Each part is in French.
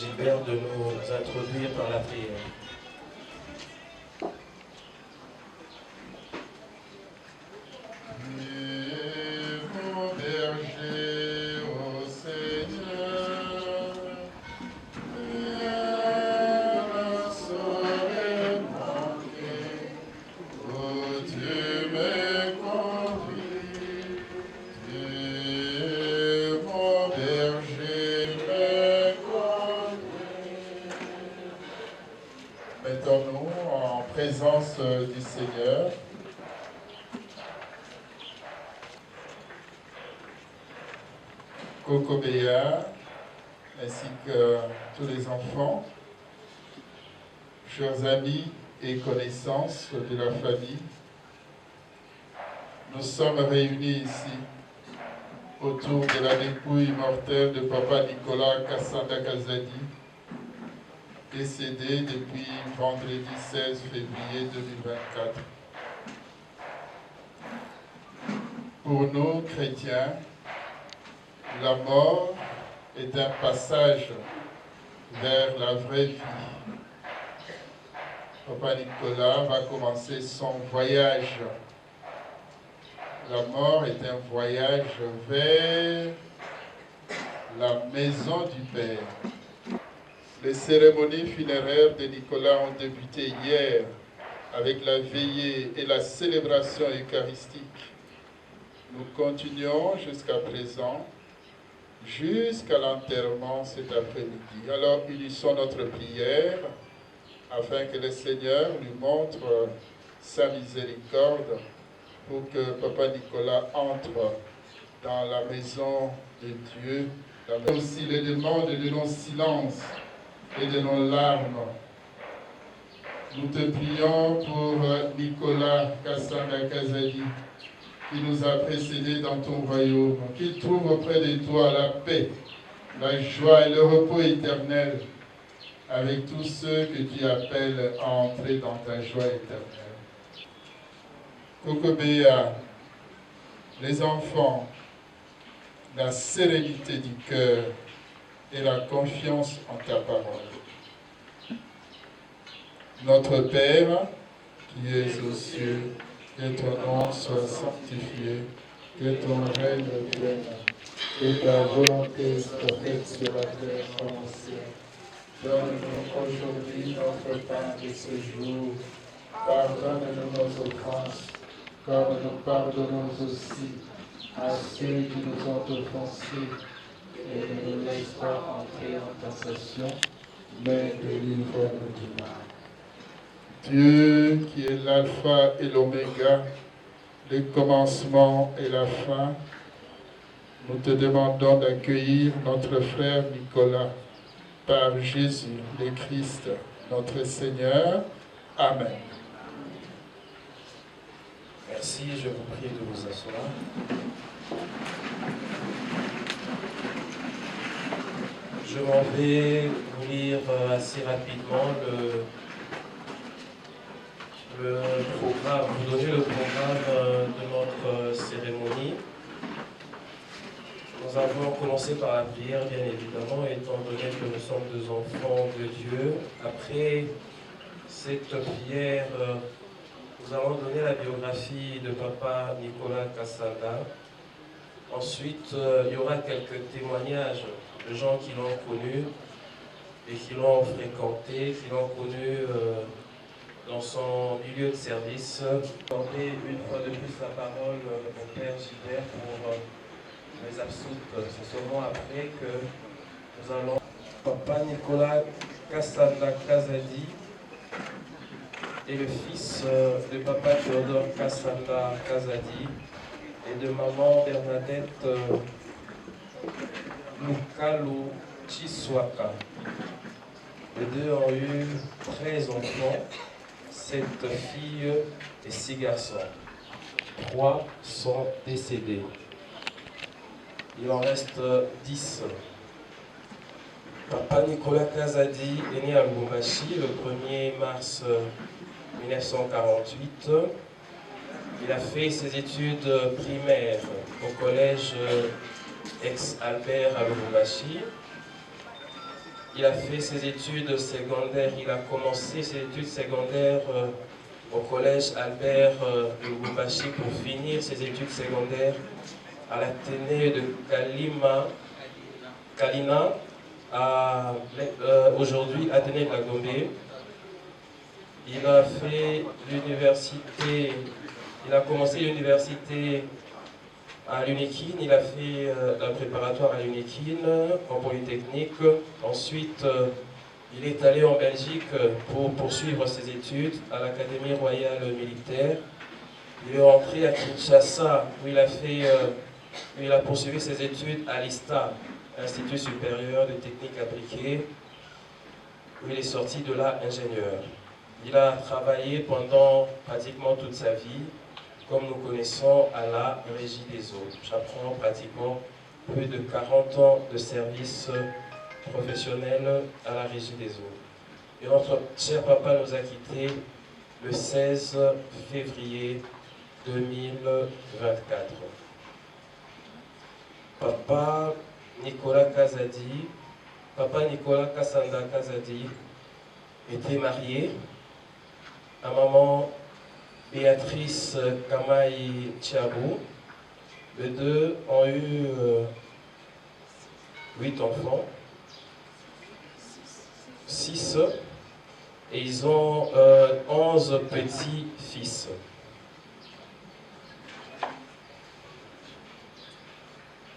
Gilbert de nous introduire par la prière. Mettons-nous en présence du Seigneur. Coco Béa, ainsi que tous les enfants, chers amis et connaissances de la famille, nous sommes réunis ici autour de la dépouille mortelle de Papa Nicolas Kassanda Kazadi, décédé depuis vendredi 16 février 2024. Pour nous, chrétiens, la mort est un passage vers la vraie vie. Papa Nicolas va commencer son voyage. La mort est un voyage vers la maison du Père. Les cérémonies funéraires de Nicolas ont débuté hier avec la veillée et la célébration eucharistique. Nous continuons jusqu'à présent, jusqu'à l'enterrement cet après-midi. Alors unissons notre prière afin que le Seigneur nous montre sa miséricorde pour que Papa Nicolas entre dans la maison de Dieu. Aussi les demandes de nos silences et de nos larmes. Nous te prions pour Nicolas Kassanda Kazadi, qui nous a précédés dans ton royaume, qu'il trouve auprès de toi la paix, la joie et le repos éternel avec tous ceux que tu appelles à entrer dans ta joie éternelle. Kokobéa, les enfants, la sérénité du cœur et la confiance en ta parole. Notre Père, qui es aux cieux, que ton nom soit sanctifié, que ton règne vienne, que ta volonté soit faite sur la terre comme au ciel. Donne-nous aujourd'hui notre pain de ce jour. Pardonne-nous nos offenses, comme nous pardonnons aussi à ceux qui nous ont offensés. Et ne nous laisse pas entrer en tentation, mais délivre-nous du mal. Dieu qui est l'alpha et l'oméga, le commencement et la fin, nous te demandons d'accueillir notre frère Nicolas par Jésus le Christ, notre Seigneur. Amen. Merci, je vous prie de vous asseoir. Je m'en vais vous lire assez rapidement le programme, vous donner le programme de notre cérémonie. Nous avons commencé par la prière, bien évidemment, étant donné que nous sommes deux enfants de Dieu. Après cette prière, nous allons donner la biographie de Papa Nicolas Kassanda. Ensuite, il y aura quelques témoignages de gens qui l'ont connu et qui l'ont fréquenté, qui l'ont connu dans son milieu de service. Accorder une fois de plus la parole au Père Gilbert pour les absoutes. C'est seulement après que nous allons... Papa Nicolas Kassanda Kazadi est le fils de Papa Théodore Kassanda Kazadi et de maman Bernadette Lukalo Chiswaka. Les deux ont eu 13 enfants, 7 filles et 6 garçons. 3 sont décédés. Il en reste 10. Papa Nicolas Kazadi est né à Lubumbashi le 1er mars 1948. Il a fait ses études primaires au collège ex-Albert à Lubumbashi. Il a fait ses études secondaires, il a commencé ses études secondaires au collège Albert Lubumbashi pour finir ses études secondaires à l'Athénée de Kalina, aujourd'hui Athénée de la Gombe. Il a fait l'université, il a commencé l'université à l'UNIKIN, il a fait la préparatoire à l'UNIKIN en Polytechnique. Ensuite, il est allé en Belgique pour poursuivre ses études à l'Académie royale militaire. Il est rentré à Kinshasa où il a poursuivi ses études à l'ISTA, Institut supérieur de techniques appliquées, où il est sorti de là ingénieur. Il a travaillé pendant pratiquement toute sa vie, comme nous connaissons, à la Régie des eaux. J'apprends pratiquement plus de 40 ans de service professionnel à la Régie des eaux. Et notre cher papa nous a quittés le 16 février 2024. Papa Nicolas Kassanda Kazadi était marié à maman Béatrice Kamaï Tchabou. Les deux ont eu 8 enfants, 6, et ils ont 11 petits-fils.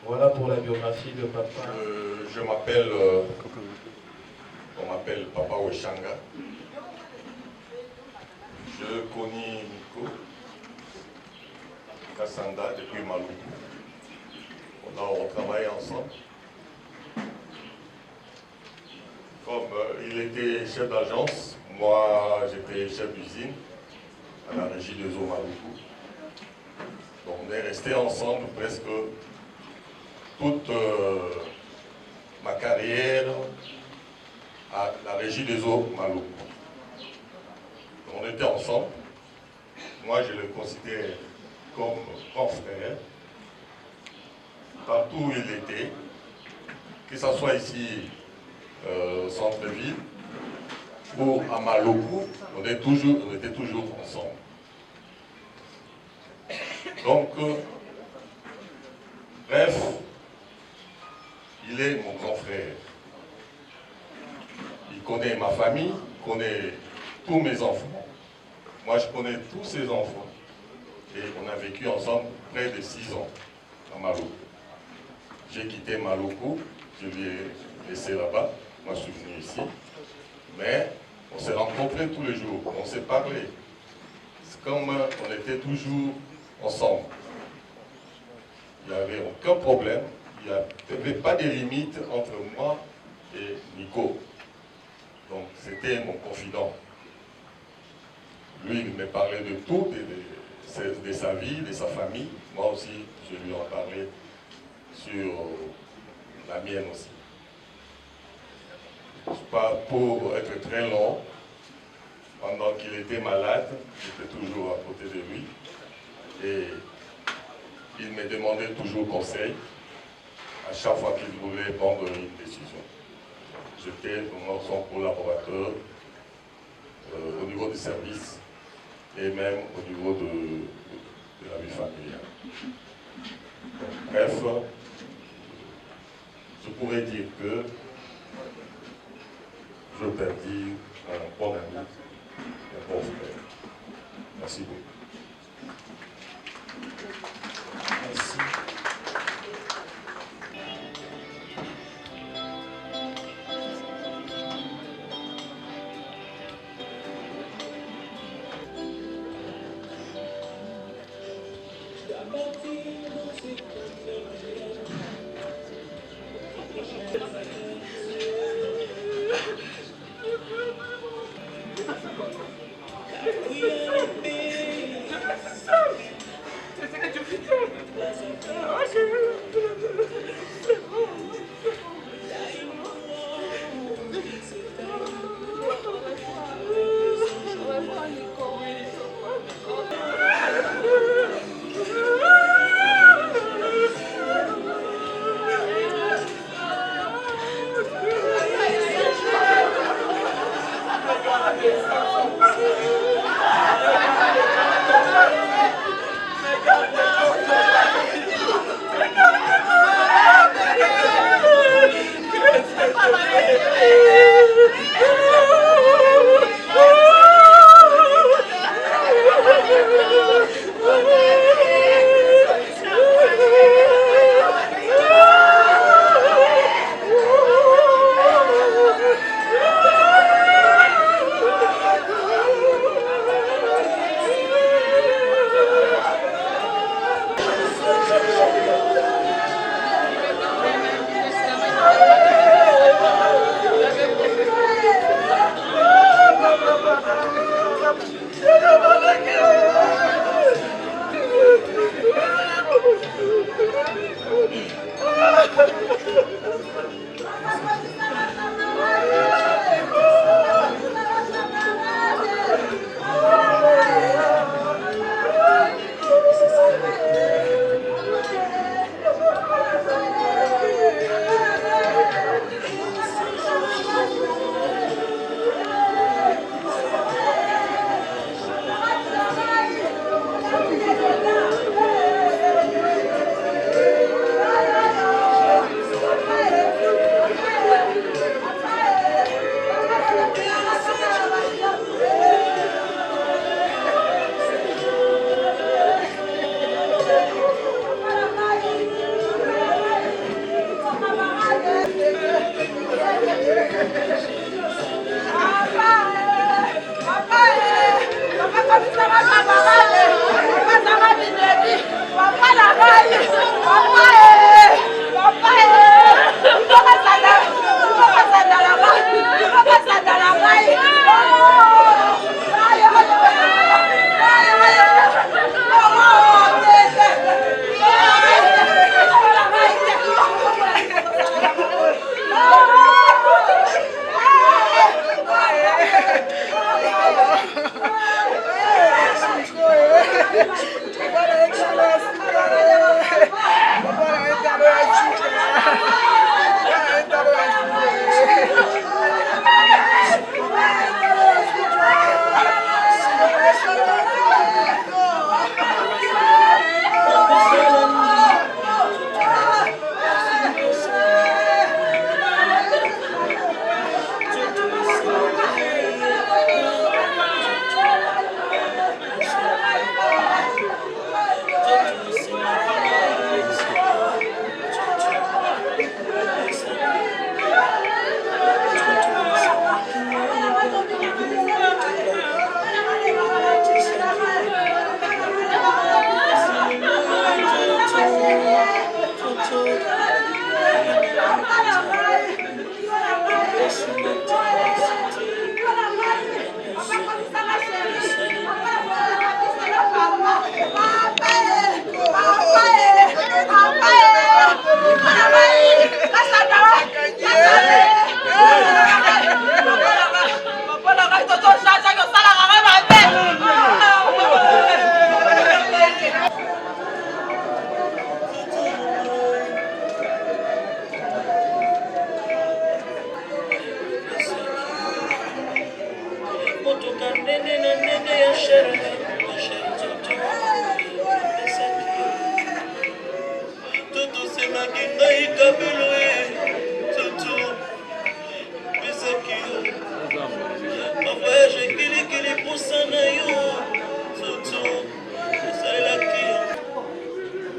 Voilà pour la biographie de papa. Je m'appelle, on m'appelle Papa Oshanga. Je connais Nico Kassanda depuis Maluku. On travaille ensemble. Comme il était chef d'agence, moi j'étais chef d'usine à la Régie des eaux Maluku. Donc on est restés ensemble presque toute ma carrière à la Régie des eaux Maluku. On était ensemble. Moi, je le considère comme grand frère. Partout où il était, que ce soit ici, au centre-ville, ou à Maluku, on était toujours ensemble. Donc, bref, il est mon grand frère. Il connaît ma famille, il connaît tous mes enfants. Moi, je connais tous ses enfants. Et on a vécu ensemble près de 6 ans à Maluku. J'ai quitté Maluku, je lui ai laissé là-bas. Moi, je suis venu ici. Mais on s'est rencontrés tous les jours, on s'est parlé. C'est comme on était toujours ensemble. Il n'y avait aucun problème. Il n'y avait pas de limite entre moi et Nico. Donc, c'était mon confident. Lui, il me parlait de tout, de sa vie, de sa famille. Moi aussi, je lui en parlais sur la mienne aussi. Pas pour être très long, pendant qu'il était malade, j'étais toujours à côté de lui. Et il me demandait toujours conseil à chaque fois qu'il voulait prendre une décision. J'étais vraiment son collaborateur au niveau du service et même au niveau de la vie familiale. Donc, bref, je pourrais dire que je perdis un bon ami, un bon frère. Merci beaucoup. Merci.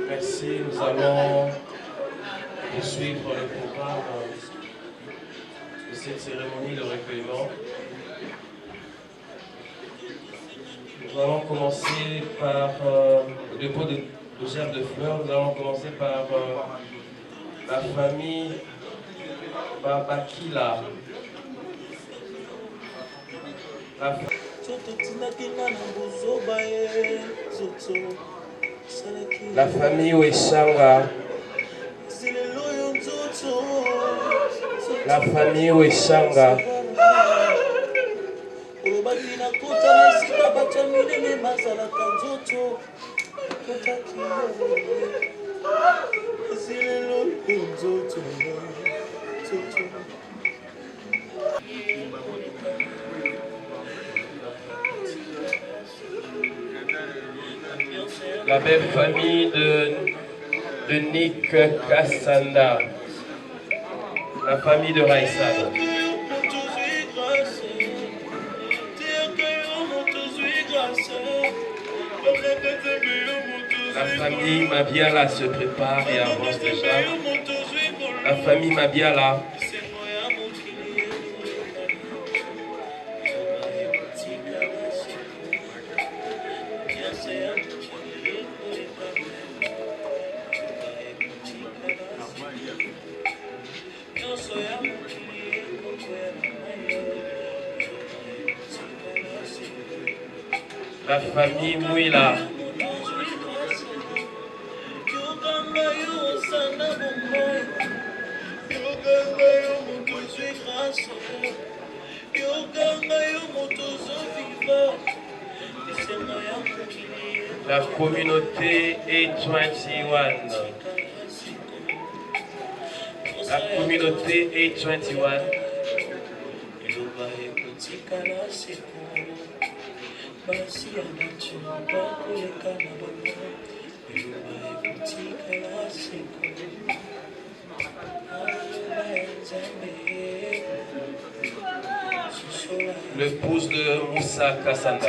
Merci, nous allons poursuivre le programme de cette cérémonie de recueillement. Nous allons commencer par le dépôt de germes de fleurs. Nous allons commencer par la famille Babakila. La famille Weshanga. La famille Weshanga. La belle famille de Nick Kassanda, la famille de Raïssan. La famille Mabiala se prépare et avance déjà. La famille Mabiala. La famille Mouila. La communauté A21. La communauté A21. L'épouse de Moussa Kassanda.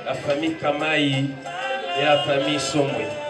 La famille Kamaï et la famille Somwe.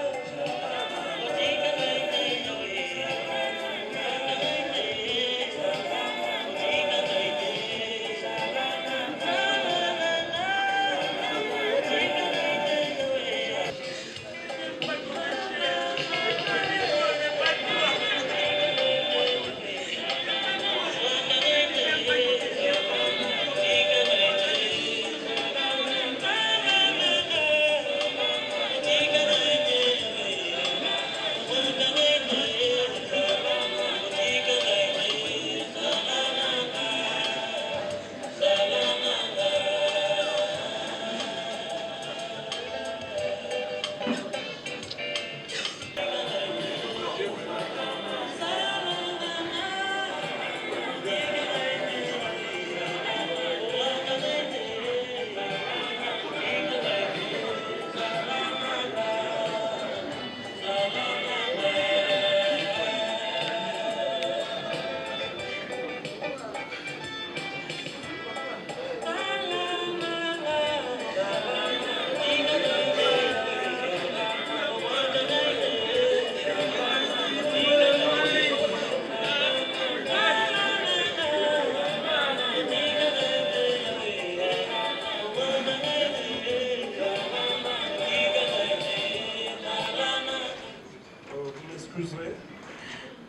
m'excuserez,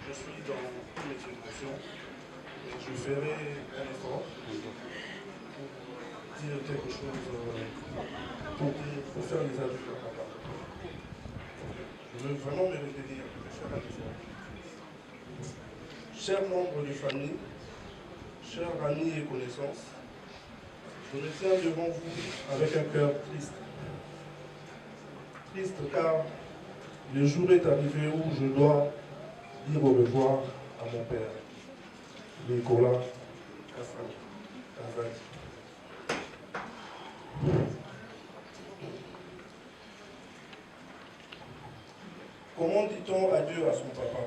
je suis dans toutes les générations et je ferai un effort pour dire quelque chose pour faire les adultes à papa. Je veux vraiment me retenir, je vais faire un effort. Chers membres de famille, chers amis et connaissances, je me tiens devant vous avec un cœur triste. Triste car le jour est arrivé où je dois dire au revoir à mon père, Nicolas Kazadi. Comment dit-on adieu à son papa?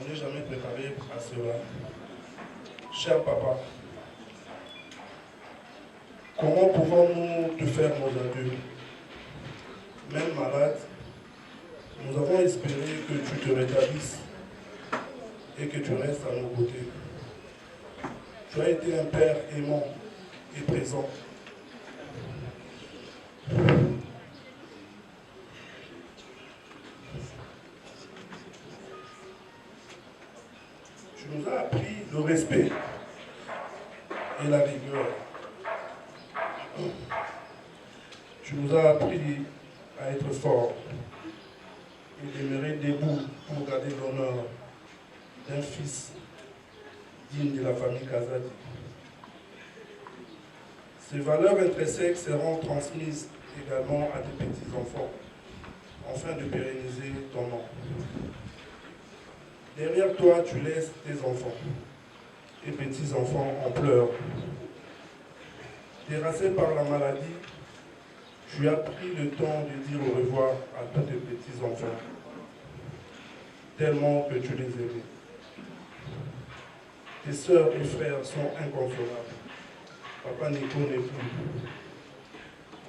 On n'est jamais préparé à cela. Cher papa, comment pouvons-nous te faire nos adieux? Même malade, nous avons espéré que tu te rétablisses et que tu restes à nos côtés. Tu as été un père aimant et présent. Tu nous as appris le respect et la rigueur. Tu nous as appris à être fort et demeurer debout pour garder l'honneur d'un fils digne de la famille Kazadi. Ces valeurs intrinsèques seront transmises également à tes petits-enfants, afin de pérenniser ton nom. Derrière toi, tu laisses tes enfants et petits-enfants en pleurs. Terrassé par la maladie, tu as pris le temps de dire au revoir à tous tes petits-enfants, tellement que tu les aimais. Tes sœurs et frères sont inconsolables. Papa Nico n'est plus.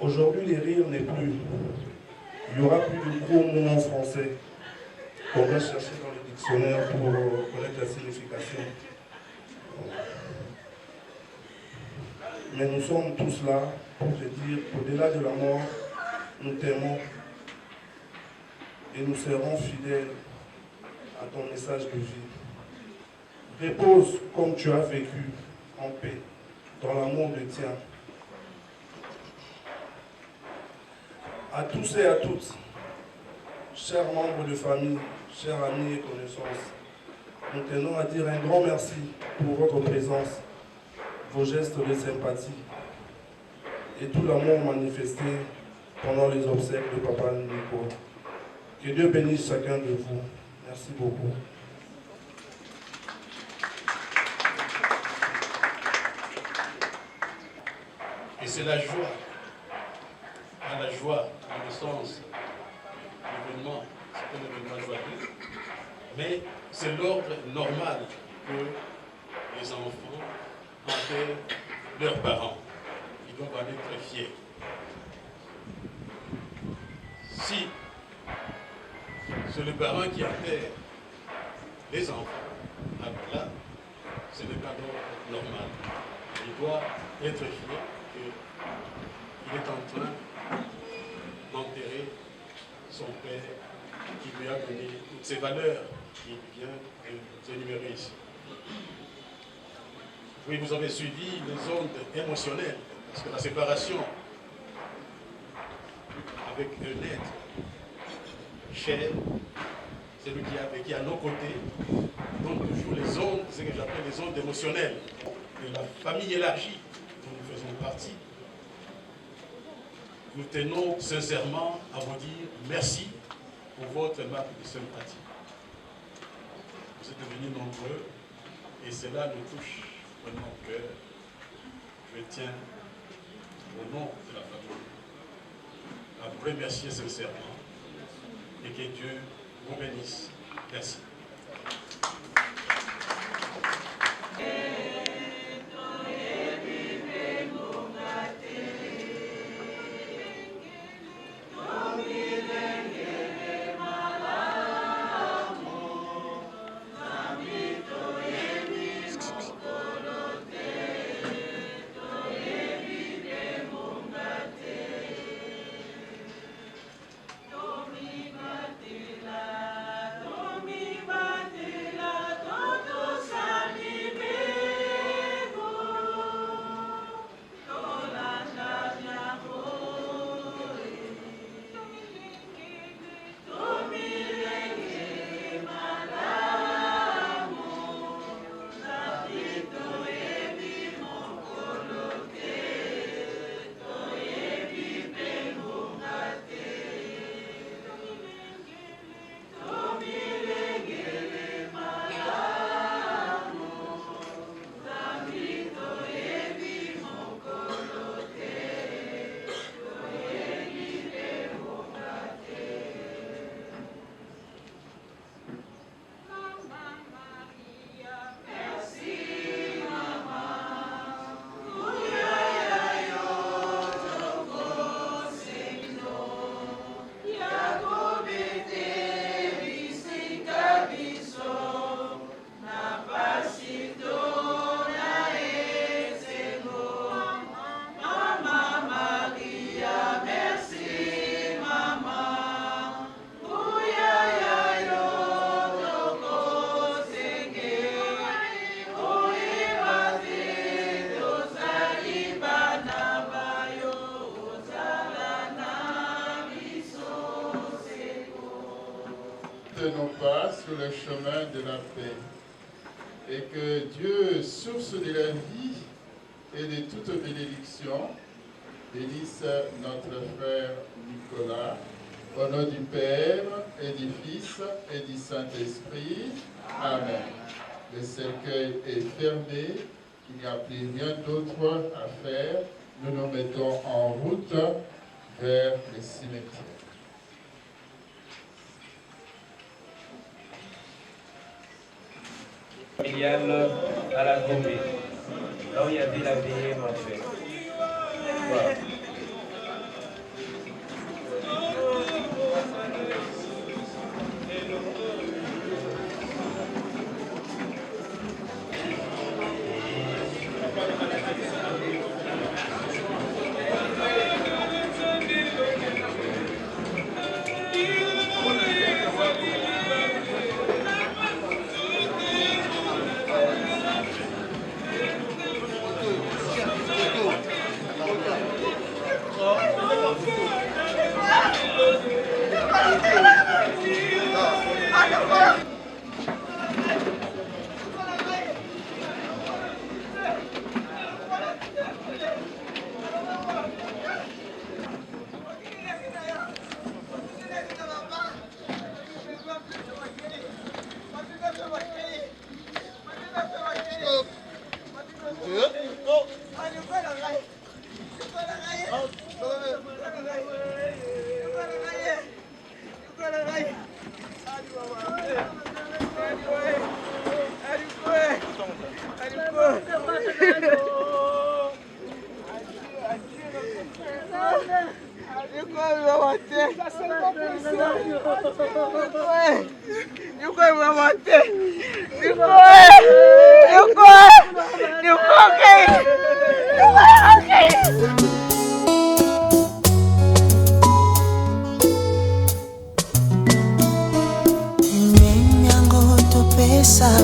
Aujourd'hui, les rires n'est plus. Il n'y aura plus de gros mots en français qu'on va chercher dans le dictionnaire pour connaître la signification. Mais nous sommes tous là pour te dire qu'au-delà de la mort, nous t'aimons et nous serons fidèles à ton message de vie. Repose comme tu as vécu en paix, dans l'amour de tien. À tous et à toutes, chers membres de famille, chers amis et connaissances, nous tenons à dire un grand merci pour votre présence, vos gestes de sympathie et tout l'amour manifesté pendant les obsèques de Papa Nico. Que Dieu bénisse chacun de vous. Merci beaucoup. Et c'est la joie, la joie, dans le sens, l'événement, c'est un événement joyeux, mais c'est l'ordre normal que les enfants enterrent leurs parents. Ils doivent en être fiers. Si c'est le parent qui enterre les enfants, alors là, ce n'est pas l'ordre normal. Il doit être fier qu'il est en train d'enterrer son père qui lui a donné toutes ces valeurs qu'il vient de énumérer ici. Oui, vous avez suivi les ondes émotionnelles, parce que la séparation avec un être cher, celui qui a vécu à nos côtés, donc toujours les ondes, ce que j'appelle les ondes émotionnelles de la famille élargie dont nous faisons partie. Nous tenons sincèrement à vous dire merci pour votre marque de sympathie. Vous êtes devenus nombreux et cela nous touche vraiment au cœur. Je tiens, au nom de la famille, à vous remercier sincèrement et que Dieu vous bénisse. Merci. Domi batila, sur le chemin de la paix. Et que Dieu, source de la vie et de toute bénédiction, bénisse notre frère Nicolas, au nom du Père et du Fils et du Saint-Esprit. Amen. Le cercueil est fermé, il n'y a plus rien d'autre à faire. Nous nous mettons en route vers le cimetière. Familiale à la Gombe, là où il y avait la veillée mensuelle. Voilà.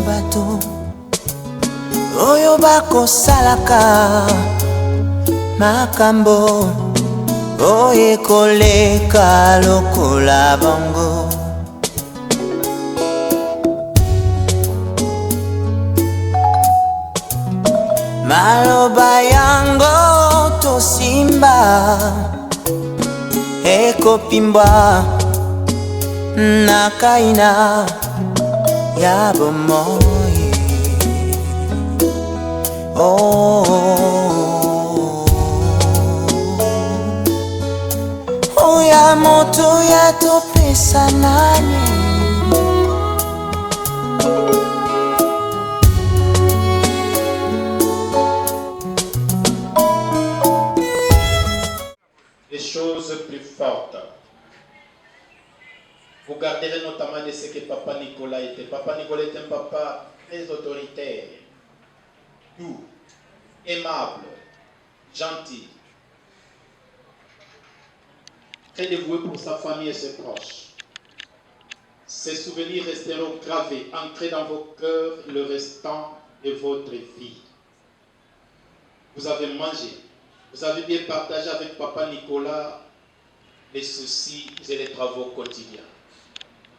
Bato oyo bakosalaka makambo oyo koleka lokola bango maloba yango tosimba ekopimbwa na kaina ya bomoi. Oya moto ya topesa nani des choses plus fortes. Vous garderez notamment de ce que Papa Nicolas était. Papa Nicolas est un papa très autoritaire, doux, aimable, gentil, très dévoué pour sa famille et ses proches. Ces souvenirs resteront gravés, ancrés dans vos cœurs le restant de votre vie. Vous avez mangé, vous avez bien partagé avec Papa Nicolas les soucis et les travaux quotidiens.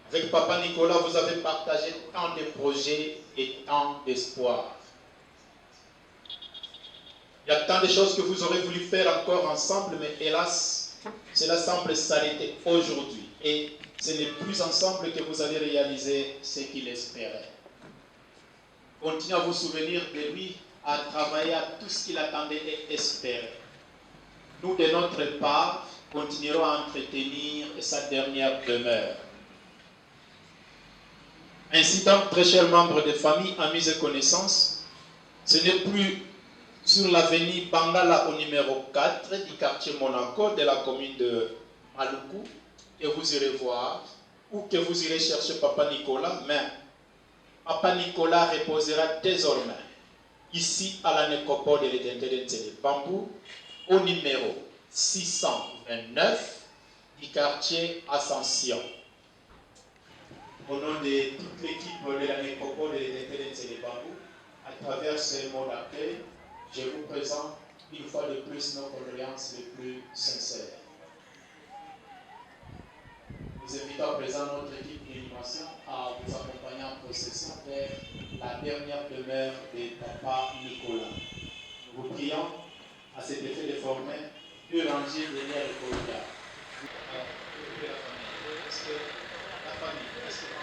Avec Papa Nicolas, vous avez partagé tant de projets et tant d'espoir. Il y a tant de choses que vous aurez voulu faire encore ensemble, mais hélas, cela semble s'arrêter aujourd'hui. Et ce n'est plus ensemble que vous allez réaliser ce qu'il espérait. Continuez à vous souvenir de lui, à travailler à tout ce qu'il attendait et espérait. Nous, de notre part, continuerons à entretenir sa dernière demeure. Ainsi, donc, très chers membres de famille, amis et connaissances, ce n'est plus sur l'avenue Bangala au numéro 4 du quartier Monaco de la commune de Maluku que vous irez voir ou que vous irez chercher Papa Nicolas, mais Papa Nicolas reposera désormais ici à la nécropole de l'Éternel de Bambou au numéro 629 du quartier Ascension. Au nom de toute l'équipe de la nécropole de l'Éternel de Bambou, à travers ce mot d'accueil, je vous présente une fois de plus nos condoléances les plus sincères. Nous invitons à présent notre équipe d'animation à vous accompagner en procession vers la dernière demeure de Papa Nicolas. Nous vous prions à cet effet de former 2 rangées derrière le corridor. Est-ce que la famille, est-ce que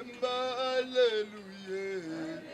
Yemba, alléluia.